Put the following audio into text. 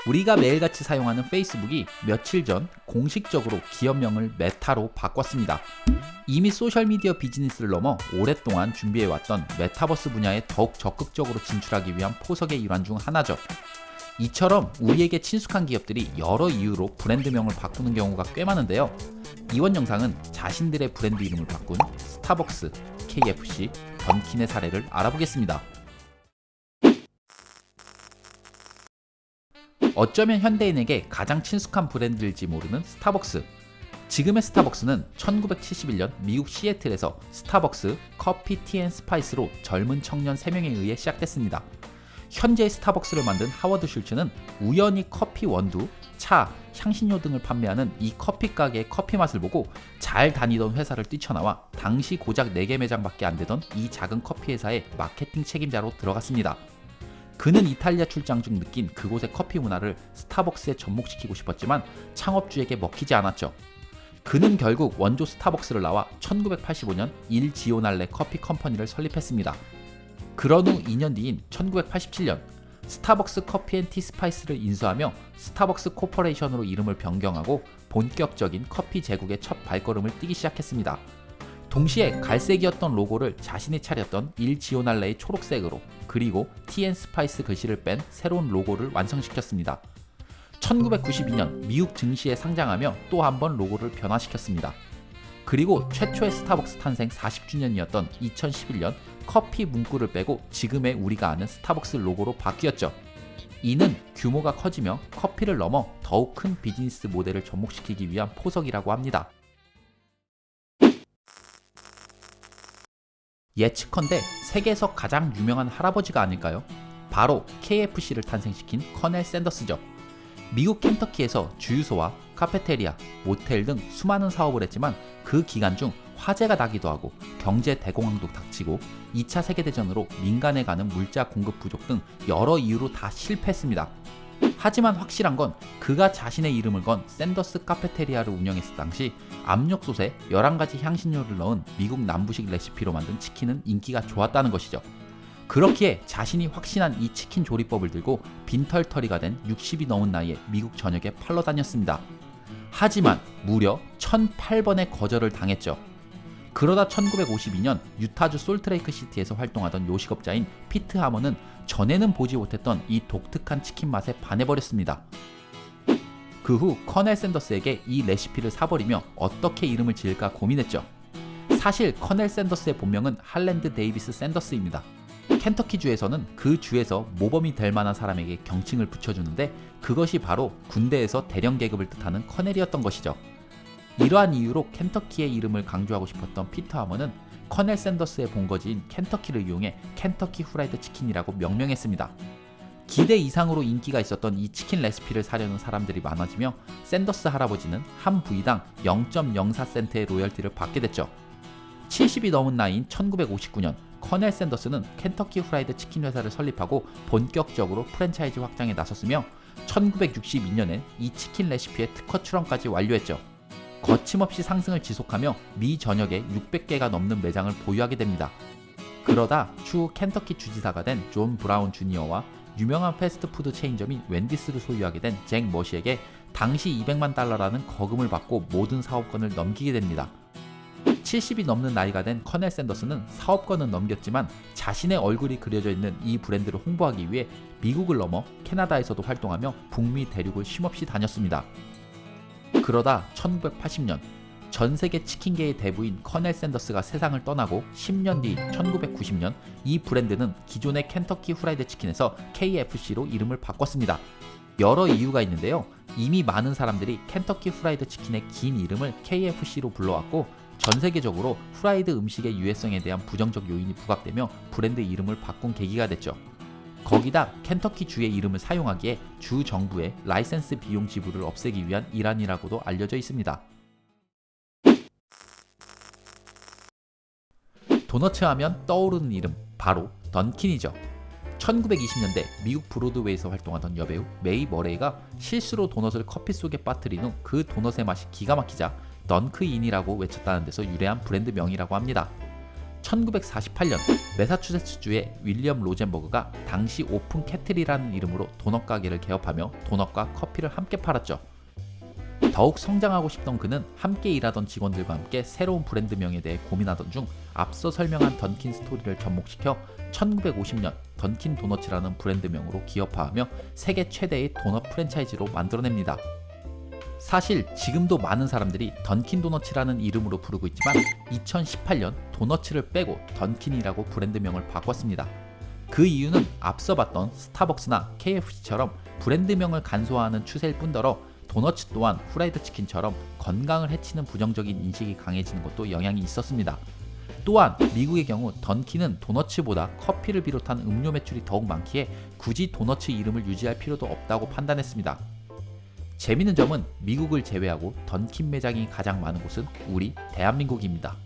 우리가 매일같이 사용하는 페이스북이 며칠 전 공식적으로 기업명을 메타로 바꿨습니다. 이미 소셜미디어 비즈니스를 넘어 오랫동안 준비해왔던 메타버스 분야에 더욱 적극적으로 진출하기 위한 포석의 일환 중 하나죠. 이처럼 우리에게 친숙한 기업들이 여러 이유로 브랜드명을 바꾸는 경우가 꽤 많은데요. 이번 영상은 자신들의 브랜드 이름을 바꾼 스타벅스, KFC, 던킨의 사례를 알아보겠습니다. 어쩌면 현대인에게 가장 친숙한 브랜드일지 모르는 스타벅스. 지금의 스타벅스는 1971년 미국 시애틀에서 스타벅스 커피 티앤스파이스로 젊은 청년 3명에 의해 시작됐습니다. 현재의 스타벅스를 만든 하워드 슐츠는 우연히 커피 원두, 차, 향신료 등을 판매하는 이 커피 가게의 커피 맛을 보고 잘 다니던 회사를 뛰쳐나와 당시 고작 4개 매장밖에 안 되던 이 작은 커피 회사의 마케팅 책임자로 들어갔습니다. 그는 이탈리아 출장 중 느낀 그곳의 커피 문화를 스타벅스에 접목시키고 싶었지만 창업주에게 먹히지 않았죠. 그는 결국 원조 스타벅스를 나와 1985년 일 지오날레 커피 컴퍼니를 설립했습니다. 그런 후 2년 뒤인 1987년 스타벅스 커피 앤 티 스파이스를 인수하며 스타벅스 코퍼레이션으로 이름을 변경하고 본격적인 커피 제국의 첫 발걸음을 띄기 시작했습니다. 동시에 갈색이었던 로고를 자신이 차렸던 일 지오날레의 초록색으로, 그리고 티앤스파이스 글씨를 뺀 새로운 로고를 완성시켰습니다. 1992년 미국 증시에 상장하며 또 한 번 로고를 변화시켰습니다. 그리고 최초의 스타벅스 탄생 40주년이었던 2011년 커피 문구를 빼고 지금의 우리가 아는 스타벅스 로고로 바뀌었죠. 이는 규모가 커지며 커피를 넘어 더욱 큰 비즈니스 모델을 접목시키기 위한 포석이라고 합니다. 예측컨대 세계에서 가장 유명한 할아버지가 아닐까요? 바로 KFC를 탄생시킨 커넬 샌더스죠. 미국 켄터키에서 주유소와 카페테리아, 모텔 등 수많은 사업을 했지만 그 기간 중 화재가 나기도 하고 경제 대공황도 닥치고 2차 세계대전으로 민간에 가는 물자 공급 부족 등 여러 이유로 다 실패했습니다. 하지만 확실한 건 그가 자신의 이름을 건 샌더스 카페테리아를 운영했을 당시 압력솥에 11가지 향신료를 넣은 미국 남부식 레시피로 만든 치킨은 인기가 좋았다는 것이죠. 그렇기에 자신이 확신한 이 치킨 조리법을 들고 빈털터리가 된 60이 넘은 나이에 미국 전역에 팔러 다녔습니다. 하지만 무려 1008번의 거절을 당했죠. 그러다 1952년 유타주 솔트레이크 시티에서 활동하던 요식업자인 피트 하머는 전에는 보지 못했던 이 독특한 치킨 맛에 반해버렸습니다. 그 후 커넬 샌더스에게 이 레시피를 사버리며 어떻게 이름을 지을까 고민했죠. 사실 커넬 샌더스의 본명은 할랜드 데이비스 샌더스입니다. 켄터키주에서는 그 주에서 모범이 될 만한 사람에게 경칭을 붙여주는데 그것이 바로 군대에서 대령 계급을 뜻하는 커넬이었던 것이죠. 이러한 이유로 켄터키의 이름을 강조하고 싶었던 피터 하머는 커넬 샌더스의 본거지인 켄터키를 이용해 켄터키 후라이드 치킨이라고 명명했습니다. 기대 이상으로 인기가 있었던 이 치킨 레시피를 사려는 사람들이 많아지며 샌더스 할아버지는 한 부위당 0.04센트의 로열티를 받게 됐죠. 70이 넘은 나이인 1959년 커넬 샌더스는 켄터키 후라이드 치킨 회사를 설립하고 본격적으로 프랜차이즈 확장에 나섰으며 1962년엔 이 치킨 레시피의 특허 출원까지 완료했죠. 거침없이 상승을 지속하며 미 전역에 600개가 넘는 매장을 보유하게 됩니다. 그러다 추후 켄터키 주지사가 된 존 브라운 주니어와 유명한 패스트푸드 체인점인 웬디스를 소유하게 된 잭 머시에게 당시 $200만 거금을 받고 모든 사업권을 넘기게 됩니다. 70이 넘는 나이가 된 커넬 샌더스는 사업권은 넘겼지만 자신의 얼굴이 그려져 있는 이 브랜드를 홍보하기 위해 미국을 넘어 캐나다에서도 활동하며 북미 대륙을 쉼없이 다녔습니다. 그러다 1980년 전 세계 치킨계의 대부인 커넬 샌더스가 세상을 떠나고 10년 뒤 1990년 이 브랜드는 기존의 켄터키 후라이드 치킨에서 KFC로 이름을 바꿨습니다. 여러 이유가 있는데요. 이미 많은 사람들이 켄터키 후라이드 치킨의 긴 이름을 KFC로 불러왔고 전 세계적으로 후라이드 음식의 유해성에 대한 부정적 요인이 부각되며 브랜드 이름을 바꾼 계기가 됐죠. 거기다 켄터키 주의 이름을 사용하기에 주 정부의 라이센스 비용 지불을 없애기 위한 일환이라고도 알려져 있습니다. 도너츠 하면 떠오르는 이름 바로 던킨이죠. 1920년대 미국 브로드웨이에서 활동하던 여배우 메이 머레이가 실수로 도넛을 커피 속에 빠뜨린 후 그 도넛의 맛이 기가 막히자 던크인이라고 외쳤다는 데서 유래한 브랜드 명이라고 합니다. 1948년 매사추세츠주의 윌리엄 로젠버그가 당시 오픈 캐틀이라는 이름으로 도넛 가게를 개업하며 도넛과 커피를 함께 팔았죠. 더욱 성장하고 싶던 그는 함께 일하던 직원들과 함께 새로운 브랜드명에 대해 고민하던 중 앞서 설명한 던킨 스토리를 접목시켜 1950년 던킨 도너츠라는 브랜드명으로 기업화하며 세계 최대의 도넛 프랜차이즈로 만들어냅니다. 사실 지금도 많은 사람들이 던킨 도너츠라는 이름으로 부르고 있지만 2018년 도너츠를 빼고 던킨이라고 브랜드명을 바꿨습니다. 그 이유는 앞서 봤던 스타벅스나 KFC처럼 브랜드명을 간소화하는 추세일 뿐더러 도너츠 또한 후라이드 치킨처럼 건강을 해치는 부정적인 인식이 강해지는 것도 영향이 있었습니다. 또한 미국의 경우 던킨은 도너츠보다 커피를 비롯한 음료 매출이 더욱 많기에 굳이 도너츠 이름을 유지할 필요도 없다고 판단했습니다. 재미있는 점은 미국을 제외하고 던킨 매장이 가장 많은 곳은 우리 대한민국입니다.